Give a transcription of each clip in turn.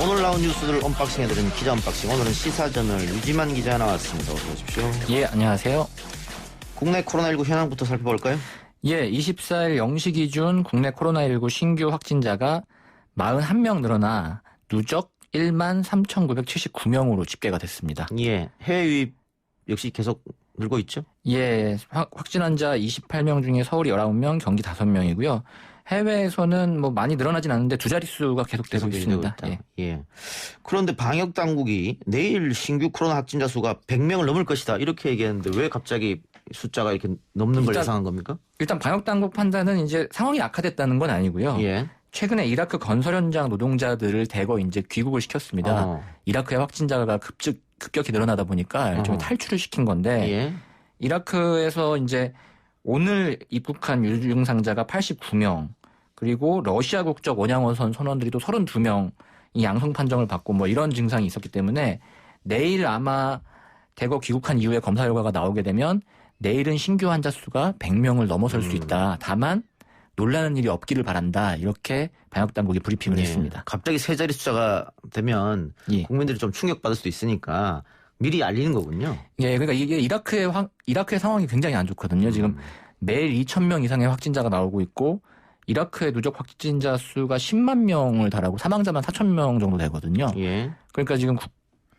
오늘 나온 뉴스들을 언박싱해드리는 기자 언박싱. 오늘은 시사저널 유지만 기자 나왔습니다. 어서 오십시오. 예, 안녕하세요. 국내 코로나19 현황부터 살펴볼까요? 예, 24일 0시 기준 국내 코로나19 신규 확진자가 41명 늘어나 누적 13,979명으로 집계가 됐습니다. 예, 해외 유입 역시 계속 늘고 있죠? 예, 확진 환자 28명 중에 서울이 19명, 경기 5명이고요. 해외에서는 뭐 많이 늘어나진 않는데 두 자릿수가 계속되고 있습니다. 예. 예. 그런데 방역 당국이 내일 신규 코로나 확진자 수가 100명을 넘을 것이다 이렇게 얘기했는데 왜 갑자기 숫자가 이렇게 넘는 걸 예상한 겁니까? 일단 방역 당국 판단은 이제 상황이 악화됐다는 건 아니고요. 예. 최근에 이라크 건설 현장 노동자들을 대거 이제 귀국을 시켰습니다. 이라크의 확진자가 급격히 늘어나다 보니까 일종의 탈출을 시킨 건데 예. 이라크에서 이제 오늘 입국한 유증상자가 89명, 그리고 러시아 국적 원양어선 선원들이 또 32명 이 양성 판정을 받고 뭐 이런 증상이 있었기 때문에 내일 아마 대거 귀국한 이후에 검사 결과가 나오게 되면 내일은 신규 환자 수가 100명을 넘어설 수 있다. 다만 놀라는 일이 없기를 바란다. 이렇게 방역당국이 브리핑을 했습니다. 갑자기 세 자리 숫자가 되면 국민들이 좀 충격받을 수도 있으니까 미리 알리는 거군요. 예, 그러니까 이게 이라크의 상황이 굉장히 안 좋거든요. 지금 매일 2,000명 이상의 확진자가 나오고 있고 이라크의 누적 확진자 수가 10만 명을 달하고 사망자만 4,000명 정도 되거든요. 예. 그러니까 지금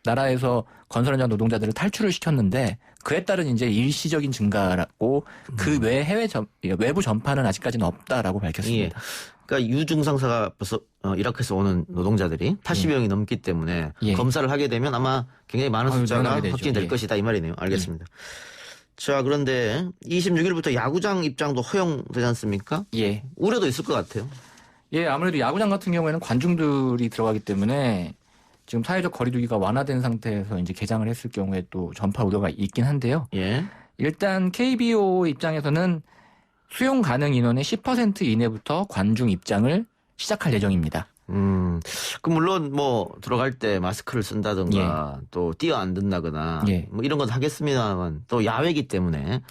나라에서 건설 현장 노동자들을 탈출을 시켰는데 그에 따른 이제 일시적인 증가라고 그 외 외부 전파는 아직까지는 없다라고 밝혔습니다. 예. 그러니까 유증상사가 벌써 이라크에서 오는 노동자들이 80여 명이 넘기 때문에 검사를 하게 되면 아마 굉장히 많은 숫자가 확진될 것이다 이 말이네요. 알겠습니다. 자, 그런데 26일부터 야구장 입장도 허용되지 않습니까? 예. 우려도 있을 것 같아요. 예, 아무래도 야구장 같은 경우에는 관중들이 들어가기 때문에 지금 사회적 거리두기가 완화된 상태에서 이제 개장을 했을 경우에 또 전파 우려가 있긴 한데요. 예. 일단 KBO 입장에서는 수용 가능 인원의 10% 이내부터 관중 입장을 시작할 예정입니다. 그 물론 뭐 들어갈 때 마스크를 쓴다든가 또 뛰어앉는다거나 뭐 이런 건 하겠습니다만 또 야외이기 때문에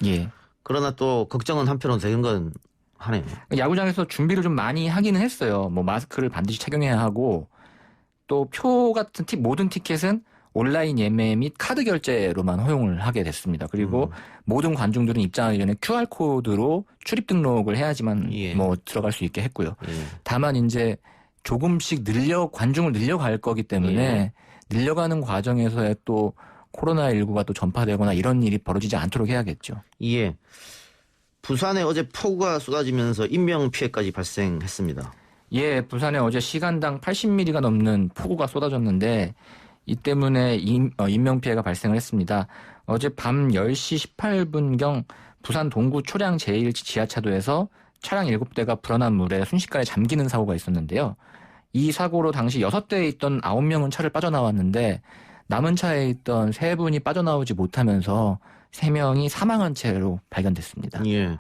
그러나 또 걱정은 한편으로 되는 건 하네요. 야구장에서 준비를 좀 많이 하기는 했어요. 뭐 마스크를 반드시 착용해야 하고 또 표 같은 모든 티켓은 온라인 예매 및 카드 결제로만 허용을 하게 됐습니다. 그리고 모든 관중들은 입장하기 전에 QR코드로 출입 등록을 해야지만 뭐 들어갈 수 있게 했고요. 다만 이제 조금씩 관중을 늘려갈 거기 때문에 늘려가는 과정에서의 또 코로나19가 또 전파되거나 이런 일이 벌어지지 않도록 해야겠죠. 예. 부산에 어제 폭우가 쏟아지면서 인명피해까지 발생했습니다. 예, 부산에 어제 시간당 80mm가 넘는 폭우가 쏟아졌는데 이 때문에 인명피해가 발생을 했습니다. 어제 밤 10시 18분경 부산 동구 초량 제1 지하차도에서 차량 7대가 불어난 물에 순식간에 잠기는 사고가 있었는데요. 이 사고로 당시 6대에 있던 9명은 차를 빠져나왔는데 남은 차에 있던 3분이 빠져나오지 못하면서 3명이 사망한 채로 발견됐습니다. 예.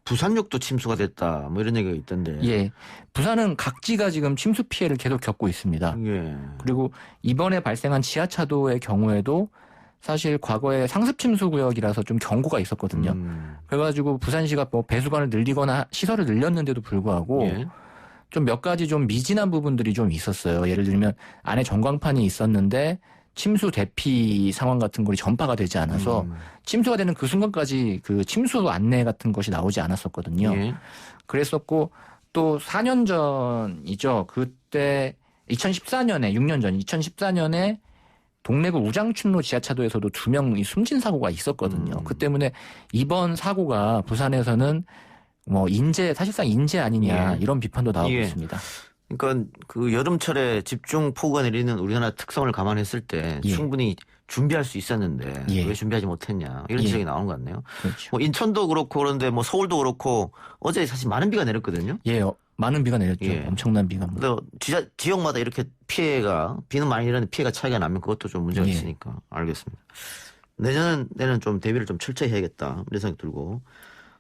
부산역도 침수가 됐다 뭐 이런 얘기가 있던데. 예. 부산은 각지가 지금 침수 피해를 계속 겪고 있습니다. 예. 그리고 이번에 발생한 지하차도의 경우에도 사실 과거에 상습 침수 구역이라서 좀 경고가 있었거든요. 그래가지고 부산시가 뭐 배수관을 늘리거나 시설을 늘렸는데도 불구하고 좀 몇 가지 좀 미진한 부분들이 좀 있었어요. 예를 들면 안에 전광판이 있었는데 침수 대피 상황 같은 것이 전파가 되지 않아서 침수가 되는 그 순간까지 그 침수 안내 같은 것이 나오지 않았었거든요. 그랬었고 또 4년 전이죠. 그때 2014년에 6년 전 2014년에 동래구 우장춘로 지하차도에서도 2명이 숨진 사고가 있었거든요. 그 때문에 이번 사고가 부산에서는 뭐 사실상 인재 아니냐 이런 비판도 나오고 있습니다. 그러니까 그 여름철에 집중 폭우가 내리는 우리나라 특성을 감안했을 때 충분히 준비할 수 있었는데 왜 준비하지 못했냐 이런 지적이 나오는 것 같네요. 그렇죠. 뭐 인천도 그렇고 그런데 뭐 서울도 그렇고 어제 사실 많은 비가 내렸거든요. 예, 많은 비가 내렸죠. 엄청난 비가. 근데 지역마다 이렇게 비는 많이 내렸는데 피해가 차이가 나면 그것도 좀 문제가 있으니까 알겠습니다. 내년에는 좀 대비를 좀 철저히 해야겠다 이런 생각이 들고.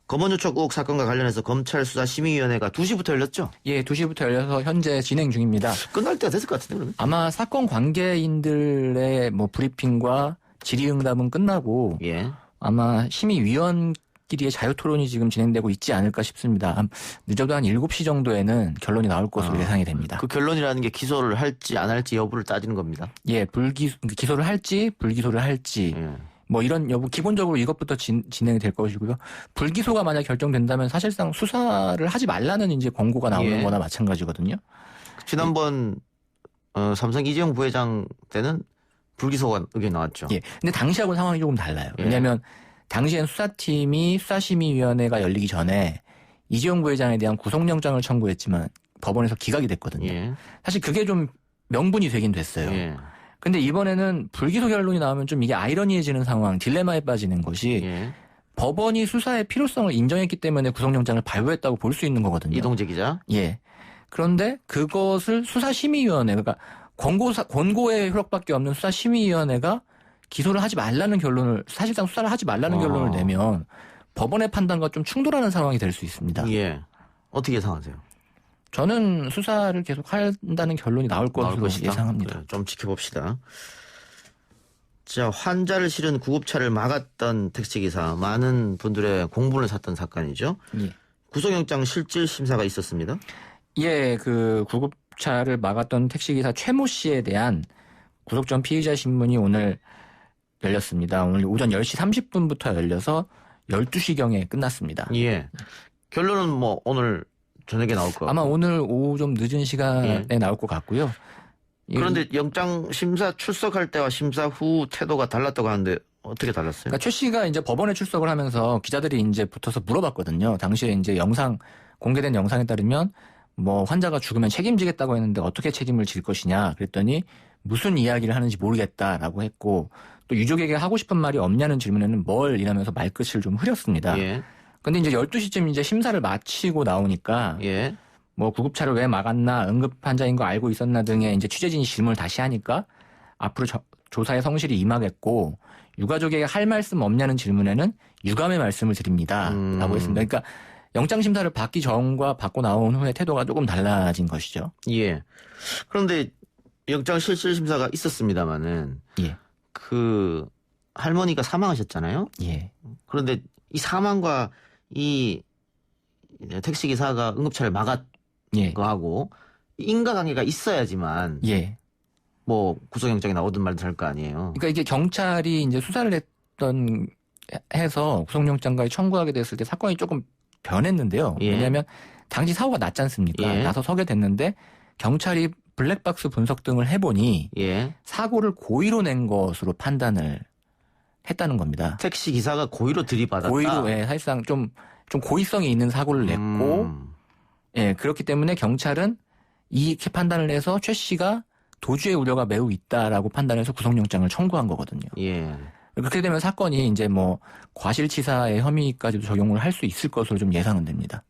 검언유착 의혹 사건과 관련해서 검찰 수사심의위원회가 2시부터 열렸죠? 예, 2시부터 열려서 현재 진행 중입니다. 끝날 때가 됐을 것 같은데 그러면? 아마 사건 관계인들의 뭐 브리핑과 질의응답은 끝나고 아마 심의위원 수사팀끼리의 자유 토론이 지금 진행되고 있지 않을까 싶습니다. 늦어도 한 7시 정도에는 결론이 나올 것으로 예상이 됩니다. 그 결론이라는 게 기소를 할지 안 할지 여부를 따지는 겁니다. 예, 기소를 할지 불기소를 할지 뭐 이런 여부 기본적으로 이것부터 진행이 될 것이고요. 불기소가 만약 결정된다면 사실상 수사를 하지 말라는 이제 권고가 나오는 거나 마찬가지거든요. 지난번 삼성 이재용 부회장 때는 불기소가 의견이 나왔죠. 예. 근데 당시하고는 상황이 조금 달라요. 왜냐하면 당시엔 수사팀이 수사심의위원회가 열리기 전에 이재용 부회장에 대한 구속영장을 청구했지만 법원에서 기각이 됐거든요. 사실 그게 좀 명분이 되긴 됐어요. 근데 이번에는 불기소 결론이 나오면 좀 이게 아이러니해지는 상황, 딜레마에 빠지는 것이 법원이 수사의 필요성을 인정했기 때문에 구속영장을 발부했다고 볼 수 있는 거거든요. 이동재 기자. 예. 그런데 그것을 수사심의위원회, 그러니까 권고의 효력밖에 없는 수사심의위원회가 기소를 하지 말라는 결론을, 사실상 수사를 하지 말라는 결론을 내면 법원의 판단과 좀 충돌하는 상황이 될 수 있습니다. 예. 어떻게 예상하세요? 저는 수사를 계속 한다는 결론이 나올 것으로 예상합니다. 네, 좀 지켜봅시다. 자, 환자를 실은 구급차를 막았던 택시기사, 많은 분들의 공분을 샀던 사건이죠. 예. 구속영장 실질 심사가 있었습니다. 예, 그 구급차를 막았던 택시기사 최모 씨에 대한 구속 전 피의자 신문이 오늘 열렸습니다. 오늘 오전 10시 30분부터 열려서 12시경에 끝났습니다. 예. 결론은 뭐 오늘 저녁에 나올 거. 아마 오늘 오후 좀 늦은 시간에 나올 것 같고요. 그런데 영장 심사 출석할 때와 심사 후 태도가 달랐다고 하는데 어떻게 달랐어요? 그러니까 최 씨가 이제 법원에 출석을 하면서 기자들이 이제 붙어서 물어봤거든요. 당시에 이제 공개된 영상에 따르면 뭐 환자가 죽으면 책임지겠다고 했는데 어떻게 책임을 질 것이냐 그랬더니 무슨 이야기를 하는지 모르겠다라고 했고 또 유족에게 하고 싶은 말이 없냐는 질문에는 뭘 이러면서 말끝을 좀 흐렸습니다. 근데 이제 12시쯤 이제 심사를 마치고 나오니까 뭐 구급차를 왜 막았나 응급 환자인 거 알고 있었나 등의 이제 취재진이 질문을 다시 하니까 앞으로 조사에 성실히 임하겠고 유가족에게 할 말씀 없냐는 질문에는 유감의 말씀을 드립니다. 라고 했습니다. 그러니까 영장 심사를 받기 전과 받고 나온 후에 태도가 조금 달라진 것이죠. 예. 그런데 영장 실질 심사가 있었습니다만은 그 할머니가 사망하셨잖아요. 예. 그런데 이 사망과 이 택시기사가 응급차를 막았 거하고 인과관계가 있어야지만 뭐 구속영장이 나오든 말든 할 거 아니에요. 그러니까 이게 경찰이 이제 수사를 해서 구속영장까지 청구하게 됐을 때 사건이 조금 변했는데요. 왜냐하면 당시 사고가 났지 않습니까? 나서 서게 됐는데 경찰이 블랙박스 분석 등을 해보니 사고를 고의로 낸 것으로 판단을 했다는 겁니다. 택시 기사가 고의로 들이받았다. 고의로 사실상 좀 고의성이 있는 사고를 냈고 그렇기 때문에 경찰은 이렇게 판단을 해서 최 씨가 도주의 우려가 매우 있다라고 판단해서 구속영장을 청구한 거거든요. 그렇게 되면 사건이 이제 뭐 과실치사의 혐의까지도 적용을 할 수 있을 것으로 좀 예상은 됩니다.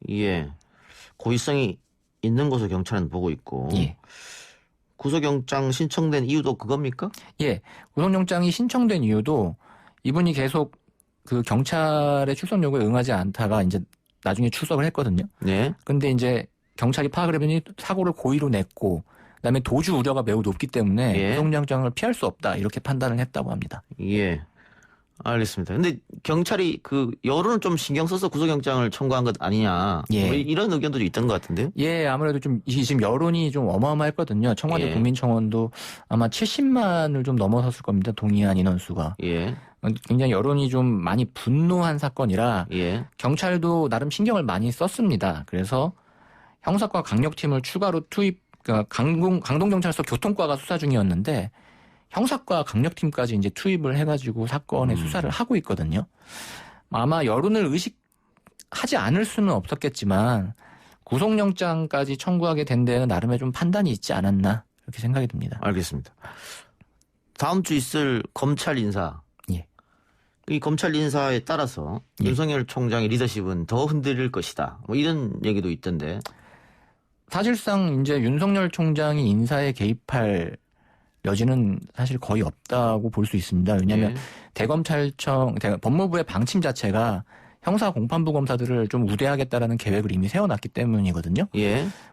고의성이 있는 것으로 경찰은 보고 있고 구속영장 신청된 이유도 그겁니까? 구속영장이 신청된 이유도 이분이 계속 그 경찰의 출석 요구에 응하지 않다가 이제 나중에 출석을 했거든요. 근데 이제 경찰이 파악을 해보니 사고를 고의로 냈고 그다음에 도주 우려가 매우 높기 때문에 구속영장을 피할 수 없다 이렇게 판단을 했다고 합니다. 알겠습니다. 근데 경찰이 그 여론을 좀 신경 써서 구속영장을 청구한 것 아니냐 이런 의견도 있던 것 같은데요. 아무래도 좀 지금 여론이 좀 어마어마했거든요. 청와대 국민청원도 아마 70만을 좀 넘어섰을 겁니다. 동의한 인원수가. 굉장히 여론이 좀 많이 분노한 사건이라 경찰도 나름 신경을 많이 썼습니다. 그래서 형사과 강력팀을 추가로 그러니까 강동경찰서 교통과가 수사 중이었는데 형사과 강력팀까지 이제 투입을 해가지고 사건의 수사를 하고 있거든요. 아마 여론을 의식하지 않을 수는 없었겠지만 구속영장까지 청구하게 된 데는 나름의 좀 판단이 있지 않았나 이렇게 생각이 듭니다. 알겠습니다. 다음 주 있을 검찰 인사. 이 검찰 인사에 따라서 윤석열 총장의 리더십은 더 흔들릴 것이다. 뭐 이런 얘기도 있던데. 사실상 이제 윤석열 총장이 인사에 개입할 여지는 사실 거의 없다고 볼 수 있습니다. 왜냐하면 법무부의 방침 자체가 형사 공판부 검사들을 좀 우대하겠다라는 계획을 이미 세워놨기 때문이거든요.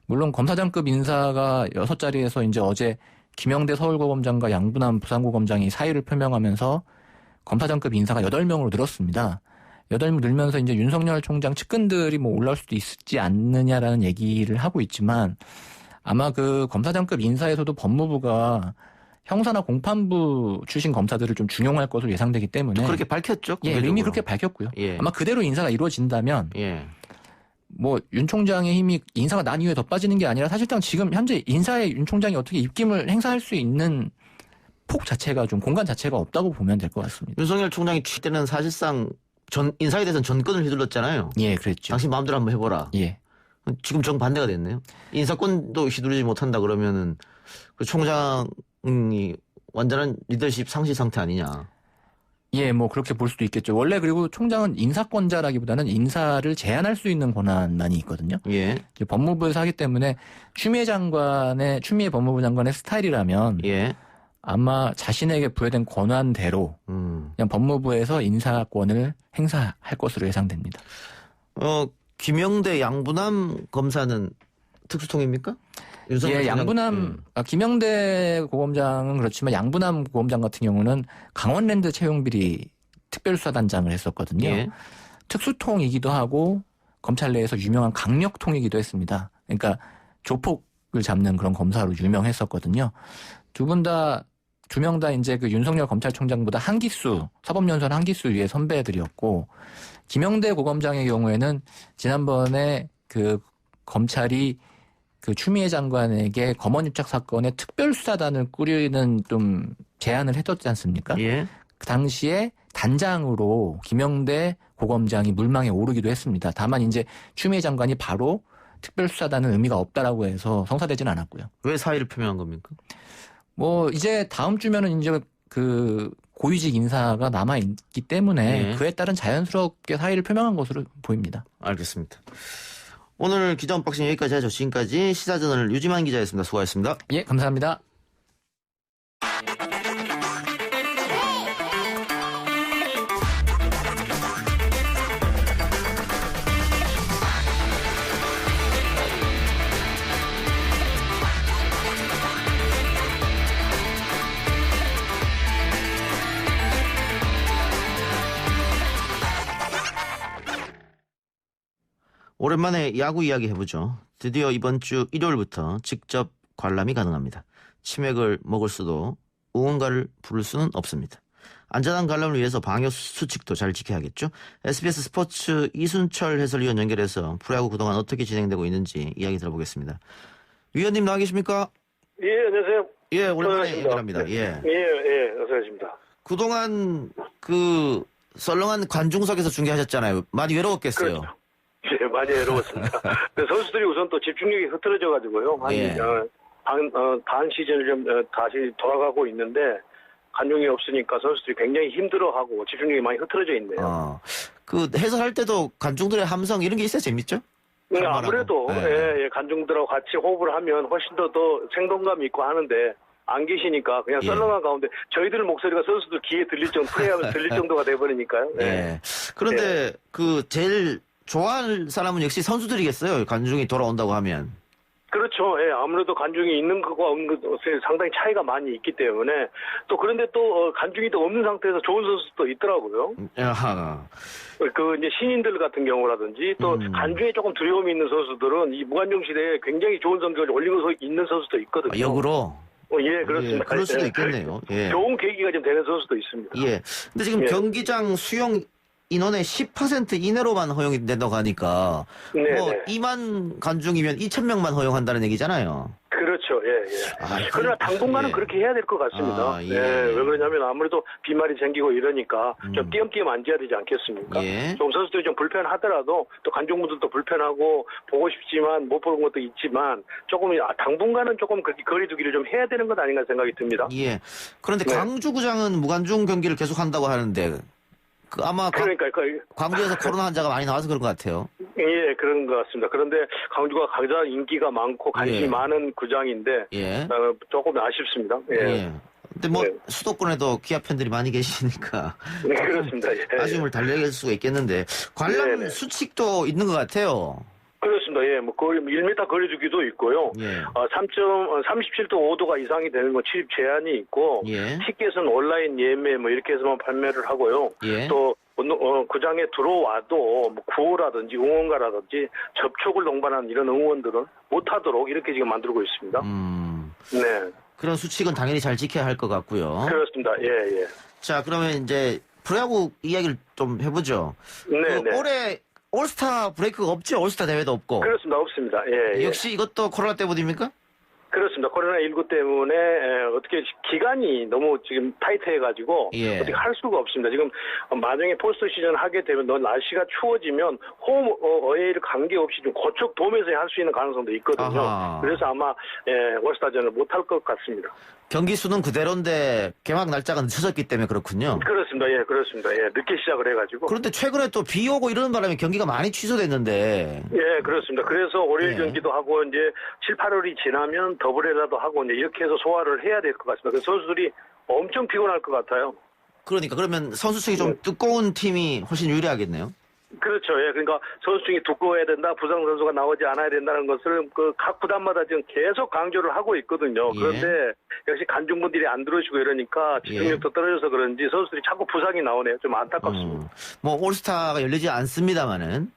물론 검사장급 인사가 6자리에서 이제 어제 김영대 서울고검장과 양분한 부산고검장이 사의를 표명하면서 검사장급 인사가 8명으로 늘었습니다. 여덟 늘면서 이제 윤석열 총장 측근들이 뭐 올라올 수도 있지 않느냐라는 얘기를 하고 있지만 아마 그 검사장급 인사에서도 법무부가 형사나 공판부 출신 검사들을 좀 중용할 것으로 예상되기 때문에 그렇게 밝혔죠. 예, 이미 그렇게 밝혔고요. 예. 아마 그대로 인사가 이루어진다면 뭐 윤 총장의 힘이 인사가 난 이후에 더 빠지는 게 아니라 사실상 지금 현재 인사에 윤 총장이 어떻게 입김을 행사할 수 있는 폭 자체가 좀 공간 자체가 없다고 보면 될 것 같습니다. 윤석열 총장이 취임 때는 사실상 인사에 대해서는 전권을 휘둘렀잖아요. 예, 그랬죠. 당신 마음대로 한번 해보라. 예. 지금 정반대가 됐네요. 인사권도 휘두르지 못한다 그러면은 그 총장이 완전한 리더십 상실 상태 아니냐. 예, 뭐 그렇게 볼 수도 있겠죠. 원래 그리고 총장은 인사권자라기보다는 인사를 제한할 수 있는 권한만이 있거든요. 예. 법무부에서 하기 때문에 추미애 법무부 장관의 스타일이라면 아마 자신에게 부여된 권한대로 그냥 법무부에서 인사권을 행사할 것으로 예상됩니다. 김영대 양부남 검사는 특수통입니까? 예, 양부남, 김영대 고검장은 그렇지만 양부남 고검장 같은 경우는 강원랜드 채용비리 특별수사단장을 했었거든요. 예. 특수통이기도 하고 검찰 내에서 유명한 강력통이기도 했습니다. 그러니까 조폭을 잡는 그런 검사로 유명했었거든요. 두 명 다 이제 그 윤석열 검찰총장보다 사법연수원 한 기수 위의 선배들이었고, 김영대 고검장의 경우에는 지난번에 그 검찰이 그 추미애 장관에게 검언유착 사건의 특별수사단을 꾸리는 좀 제안을 했었지 않습니까? 예. 그 당시에 단장으로 김영대 고검장이 물망에 오르기도 했습니다. 다만 이제 추미애 장관이 바로 특별수사단은 의미가 없다라고 해서 성사되지는 않았고요. 왜 사의를 표명한 겁니까? 뭐 이제 다음 주면은 이제 그 고위직 인사가 남아 있기 때문에 그에 따른 자연스럽게 사의를 표명한 것으로 보입니다. 알겠습니다. 오늘 기자 언박싱 여기까지 하죠. 지금까지 시사저널 유지만 기자였습니다. 수고하셨습니다. 예, 감사합니다. 오랜만에 야구 이야기 해보죠. 드디어 이번 주 일요일부터 직접 관람이 가능합니다. 치맥을 먹을 수도 응원가를 부를 수는 없습니다. 안전한 관람을 위해서 방역 수칙도 잘 지켜야겠죠. SBS 스포츠 이순철 해설위원 연결해서 프로야구 그동안 어떻게 진행되고 있는지 이야기 들어보겠습니다. 위원님 나와 계십니까? 예, 안녕하세요. 예, 오랜만에 연결합니다. 예, 어서 오십니다. 그동안 그 썰렁한 관중석에서 중계하셨잖아요. 많이 외로웠겠어요. 그렇죠. 예, 많이 외로웠습니다. 선수들이 우선 또 집중력이 흐트러져가지고요. 반 시즌을 좀 다시 돌아가고 있는데 관중이 없으니까 선수들이 굉장히 힘들어하고 집중력이 많이 흐트러져 있네요. 그 해설할 때도 관중들의 함성 이런 게 있어야 재밌죠? 네, 아무래도 관중들하고 같이 호흡을 하면 훨씬 더 생동감 있고 하는데 안 계시니까 그냥 썰렁한 가운데 저희들 목소리가 선수들 귀에 들릴 정도가 돼버리니까요. 네. 그런데 그 제일 좋아할 사람은 역시 선수들이겠어요. 관중이 돌아온다고 하면. 그렇죠. 예, 아무래도 관중이 있는 것과 없는 것에 상당히 차이가 많이 있기 때문에 또 그런데 또 관중이 또 없는 상태에서 좋은 선수도 있더라고요. 그 이제 신인들 같은 경우라든지 또 관중에 조금 두려움이 있는 선수들은 이 무관중 시대에 굉장히 좋은 성적을 올리고 있는 선수도 있거든요. 역으로. 예, 그렇습니다. 예, 그럴 수도 있겠네요. 예. 좋은 계기가 좀 되는 선수도 있습니다. 예. 근데 지금 경기장 수용 인원의 10% 이내로만 허용이 된다고 하니까 뭐 2만 관중이면 2,000명만 허용한다는 얘기잖아요. 그렇죠. 그러나 당분간은 그렇게 해야 될 것 같습니다. 왜 그러냐면 아무래도 비말이 생기고 이러니까 좀 띄엄띄엄 앉아야 되지 않겠습니까? 좀 선수들이 좀 불편하더라도 또 관중분들도 불편하고 보고 싶지만 못 보는 것도 있지만 조금 당분간은 조금 그렇게 거리두기를 좀 해야 되는 것 아닌가 생각이 듭니다. 예. 그런데 광주구장은 무관중 경기를 계속한다고 하는데 아마 광주에서 코로나 환자가 많이 나와서 그런 것 같아요. 예, 그런 것 같습니다. 그런데 광주가 가장 인기가 많고 관심이 많은 구장인데 조금 아쉽습니다. 근데 뭐 수도권에도 기아 팬들이 많이 계시니까 그렇습니다. 아쉬움을 달래길 수가 있겠는데 관람 수칙도 있는 것 같아요. 그렇습니다. 뭐 거리 1m 거리두기도 있고요. 37도 5도가 이상이 되는 건 출입 제한이 있고 티켓은 온라인 예매 뭐 이렇게 해서만 판매를 하고요. 또 구장에 들어와도 뭐 구호라든지 응원가라든지 접촉을 동반한 이런 응원들은 못하도록 이렇게 지금 만들고 있습니다. 네. 그런 수칙은 당연히 잘 지켜야 할 것 같고요. 그렇습니다. 예, 예. 자, 그러면 이제 프로야구 이야기를 좀 해보죠. 네, 네. 올해 올스타 브레이크가 없죠? 올스타 대회도 없고. 그렇습니다. 없습니다. 예, 예. 역시 이것도 코로나 때문입니까? 그렇습니다. 코로나19 때문에 어떻게 기간이 너무 지금 타이트해가지고 예. 어떻게 할 수가 없습니다. 지금 만약에 포스트 시즌 하게 되면 날씨가 추워지면 홈 어웨이를 관계없이 좀 고척 돔에서 할 수 있는 가능성도 있거든요. 아하. 그래서 아마 올스타전을 못할 것 같습니다. 경기 수는 그대로인데 개막 날짜가 늦어졌기 때문에 그렇군요. 그렇습니다. 예, 그렇습니다. 예, 늦게 시작을 해가지고. 그런데 최근에 또 비 오고 이러는 바람에 경기가 많이 취소됐는데. 예, 그렇습니다. 그래서 월요일 예. 경기도 하고 이제 7, 8월이 지나면 더블헤더도 하고 이제 이렇게 해서 소화를 해야 될 것 같습니다. 그래서 선수들이 엄청 피곤할 것 같아요. 그러니까 그러면 선수층이 좀 두꺼운 팀이 훨씬 유리하겠네요. 그렇죠. 예, 그러니까 선수층이 두꺼워야 된다, 부상 선수가 나오지 않아야 된다는 것을 각 구단마다 지금 계속 강조를 하고 있거든요. 예. 그런데 역시 관중분들이 안 들어오시고 이러니까 집중력도 떨어져서 그런지 선수들이 자꾸 부상이 나오네요. 좀 안타깝습니다. 뭐 올스타가 열리지 않습니다만은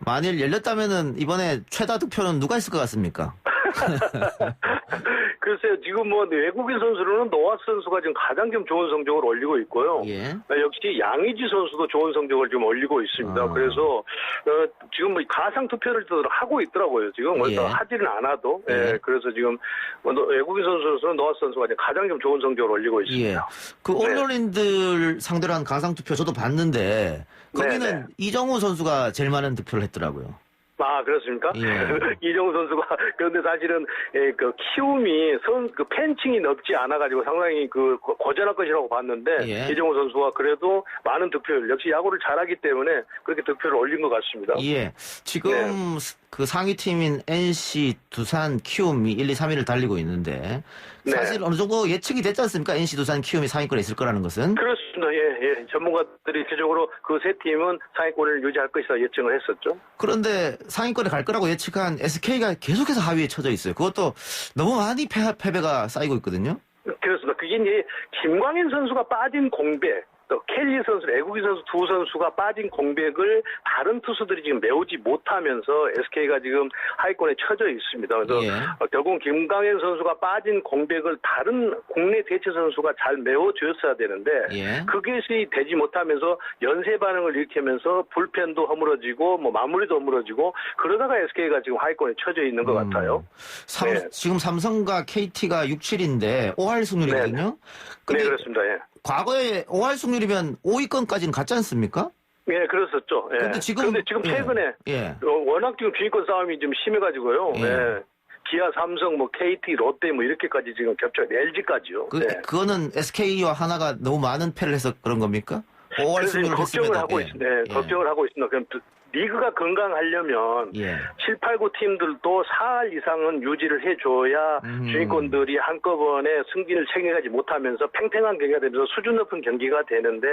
만일 열렸다면은 이번에 최다 득표는 누가 있을 것 같습니까? 글쎄요, 지금 뭐 외국인 선수로는 노아 선수가 지금 가장 좀 좋은 성적을 올리고 있고요. 예. 역시 양의지 선수도 좋은 성적을 좀 올리고 있습니다. 그래서 지금 뭐 가상 투표를 하고 있더라고요. 지금 예. 하지는 않아도. 예. 예. 그래서 지금 외국인 선수로서는 노아 선수가 가장 좀 좋은 성적을 올리고 있습니다. 예. 그 언론인들 상대로 한 가상 투표 저도 봤는데 거기는 네네. 이정우 선수가 제일 많은 득표를 했더라고요. 아, 그렇습니까? 예. 이정우 선수가, 그런데 사실은, 그 키움이 그 팬층이 넓지 않아가지고 상당히 고전할 것이라고 봤는데, 예. 이정우 선수가 그래도 많은 득표율, 역시 야구를 잘하기 때문에 그렇게 득표를 올린 것 같습니다. 예. 지금 그 상위 팀인 NC, 두산, 키움이 1, 2, 3위를 달리고 있는데 사실 어느 정도 예측이 됐지 않습니까? NC, 두산, 키움이 상위권에 있을 거라는 것은. 그렇습니다. 예, 예. 전문가들이 대체적으로 그 세 팀은 상위권을 유지할 것이다 예측을 했었죠. 그런데 상위권에 갈 거라고 예측한 SK가 계속해서 하위에 처져 있어요. 그것도 너무 많이 패배가 쌓이고 있거든요. 그렇습니다. 그게 이제 김광현 선수가 빠진 공백, 또 켈리 선수, 외국인 선수 두 선수가 빠진 공백을 다른 투수들이 지금 메우지 못하면서 SK가 지금 하위권에 처져 있습니다. 그래서 결국 김광현 선수가 빠진 공백을 다른 국내 대체 선수가 잘 메워줬어야 되는데 그것이 되지 못하면서 연쇄 반응을 일으키면서 불펜도 허물어지고 뭐 마무리도 허물어지고 그러다가 SK가 지금 하위권에 처져 있는 것 같아요. 지금 삼성과 KT가 6-7인데 5할 승률이거든요. 네, 그렇습니다. 예. 과거에 5할 승률이면 5위권까지는 갔지 않습니까? 예, 그랬었죠. 예. 그런데 지금 최근에 워낙 지금 주인권 싸움이 좀 심해가지고요. 예. 기아, 삼성, 뭐 KT, 롯데 뭐 이렇게까지 지금 겹쳐 LG까지요. 그거는 SK와 하나가 너무 많은 패를 해서 그런 겁니까? 5할 승률을 걱정을 하고 있습니다. 걱정을 하고 있습니다. 그럼 리그가 건강하려면 7, 8, 9 팀들도 4할 이상은 유지를 해줘야 주인권들이 한꺼번에 승진을 챙겨가지 못하면서 팽팽한 경기가 되면서 수준 높은 경기가 되는데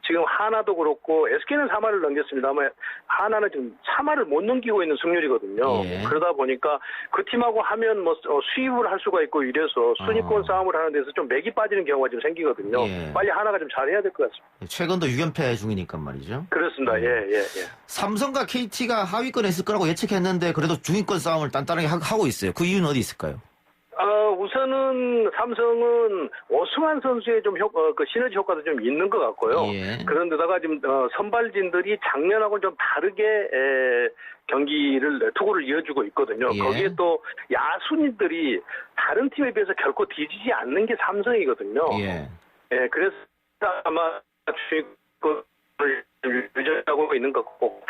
지금 하나도 그렇고 SK는 3할을 넘겼습니다만 하나는 지금 3할을 못 넘기고 있는 승률이거든요. 그러다 보니까 그 팀하고 하면 뭐 수입을 할 수가 있고 이래서 순위권 싸움을 하는 데서 좀 맥이 빠지는 경우가 좀 생기거든요. 빨리 하나가 좀 잘해야 될 것 같습니다. 최근도 6연패 중이니까 말이죠. 그렇습니다. 예. 삼성과 KT가 하위권에 있을 거라고 예측했는데 그래도 중위권 싸움을 단단하게 하고 있어요. 그 이유는 어디 있을까요? 우선은 삼성은 오승환 선수의 좀 그 시너지 효과도 좀 있는 것 같고요. 그런데다가 지금 선발진들이 작년하고는 좀 다르게 투구를 이어주고 있거든요. 거기에 또 야수인들이 다른 팀에 비해서 결코 뒤지지 않는 게 삼성이거든요. 그래서 아마 주인권을 유지하고 있는 것 같고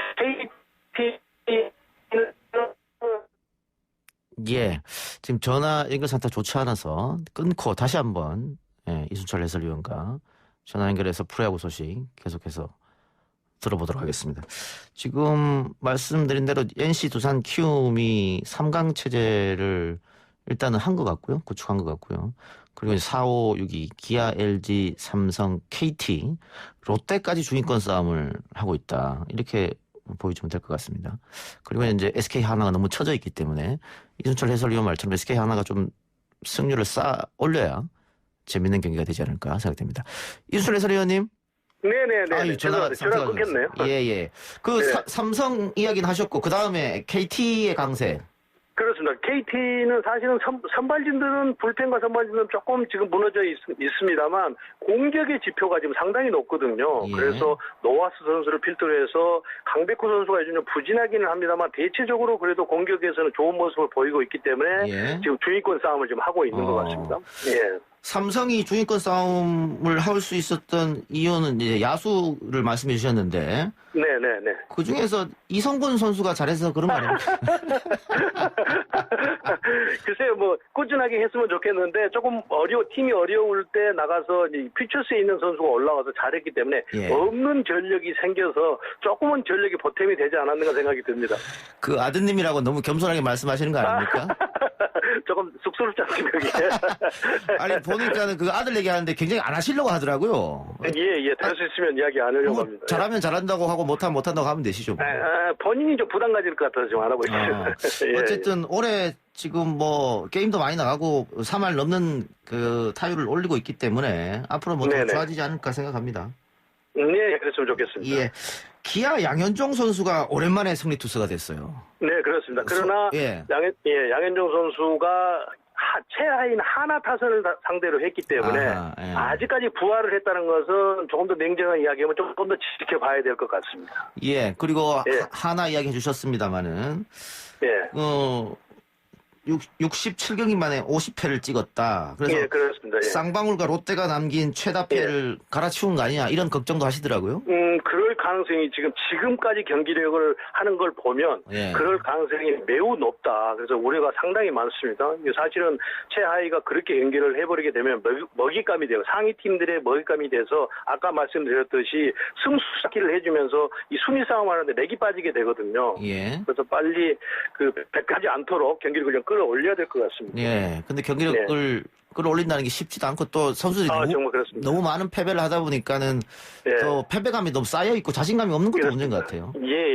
지금 전화 연결 상태가 좋지 않아서 끊고 다시 한번 이순철 해설위원과 전화 연결해서 프로야구 소식 계속해서 들어보도록 하겠습니다. 지금 말씀드린 대로 NC, 두산, 키움이 3강 체제를 일단은 한 것 같고요. 구축한 것 같고요. 그리고 4, 5, 6위 기아, LG, 삼성, KT, 롯데까지 중위권 싸움을 하고 있다. 이렇게 보여주면 될 것 같습니다. 그리고 이제 SK 하나가 너무 처져 있기 때문에 이순철 해설위원 말처럼 SK 하나가 좀 승률을 올려야 재밌는 경기가 되지 않을까 생각됩니다. 이순철 해설위원님. 네네네. 전화 끊겼네요. 예. 그 네. 삼성 이야기는 하셨고, 그 다음에 KT의 강세. 그렇습니다. KT는 사실은 선발진들은 불펜과 선발진들은 조금 지금 무너져 있습니다만 공격의 지표가 지금 상당히 높거든요. 예. 그래서 노와스 선수를 필두로 해서 강백호 선수가 요즘 좀 부진하기는 합니다만 대체적으로 그래도 공격에서는 좋은 모습을 보이고 있기 때문에 예. 지금 주인권 싸움을 좀 하고 있는 것 같습니다. 예. 삼성이 주인권 싸움을 할 수 있었던 이유는 이제 야수를 말씀해 주셨는데. 네네네. 그 중에서 이성근 선수가 잘해서 그런 거 아닙니까? 글쎄요, 뭐, 꾸준하게 했으면 좋겠는데, 조금 팀이 어려울 때 나가서 퓨처스에 있는 선수가 올라와서 잘했기 때문에, 예. 없는 전력이 생겨서 조금은 전력이 보탬이 되지 않았는가 생각이 듭니다. 그 아드님이라고 너무 겸손하게 말씀하시는 거 아닙니까? 조금 쑥스럽지 않습니까, 그게? 아니, 보니까는 그 아들 얘기하는데 굉장히 안 하시려고 하더라고요. 예, 될 수 있으면 이야기 안 하려고 뭐 합니다. 잘하면 잘한다고 하고 못하면 못한다고 하면 되시죠. 뭐. 본인이 좀 부담 가질 것 같아서 지금 안 하고 있어요. 예. 어쨌든 올해 지금 뭐 게임도 많이 나가고 3할 넘는 그 타율을 올리고 있기 때문에 앞으로 뭐 더 좋아지지 않을까 생각합니다. 네, 그랬으면 좋겠습니다. 예. 기아 양현종 선수가 오랜만에 승리 투수가 됐어요. 네, 그렇습니다. 그러나 양현종 선수가 최하인 하나 타선을 상대로 했기 때문에 아직까지 부활을 했다는 것은 조금 더 냉정한 이야기하면 조금 더 지켜봐야 될 것 같습니다. 예, 그리고 하나 이야기 해주셨습니다마는 67경기 만에 50패를 찍었다. 그래서 그렇습니다. 쌍방울과 롯데가 남긴 최다패를 갈아치운 거 아니냐 이런 걱정도 하시더라고요. 그럴 가능성이 지금까지 경기력을 하는 걸 보면 그럴 가능성이 매우 높다. 그래서 우려가 상당히 많습니다. 사실은 최하위가 그렇게 경기를 해버리게 되면 먹잇감이 돼요. 상위 팀들의 먹잇감이 돼서 아까 말씀드렸듯이 승수 쌓기를 해주면서 이 순위 싸움하는데 맥이 빠지게 되거든요. 그래서 빨리 그 100까지 않도록 경기력을 좀 끌어올려야 될 것 같습니다. 예. 근데 경기력을 끌어올린다는 게 쉽지도 않고 또 선수들이 너무 많은 패배를 하다 보니까는 또 패배감이 너무 쌓여 있고 자신감이 없는 것도 문제인 것 같아요.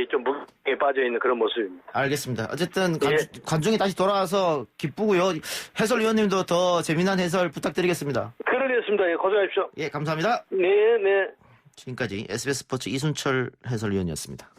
좀 무게에 빠져 있는 그런 모습입니다. 알겠습니다. 어쨌든 관중이 다시 돌아와서 기쁘고요. 해설위원님도 더 재미난 해설 부탁드리겠습니다. 그러겠습니다. 고생하십시오. 감사합니다. 네. 지금까지 SBS 스포츠 이순철 해설위원이었습니다.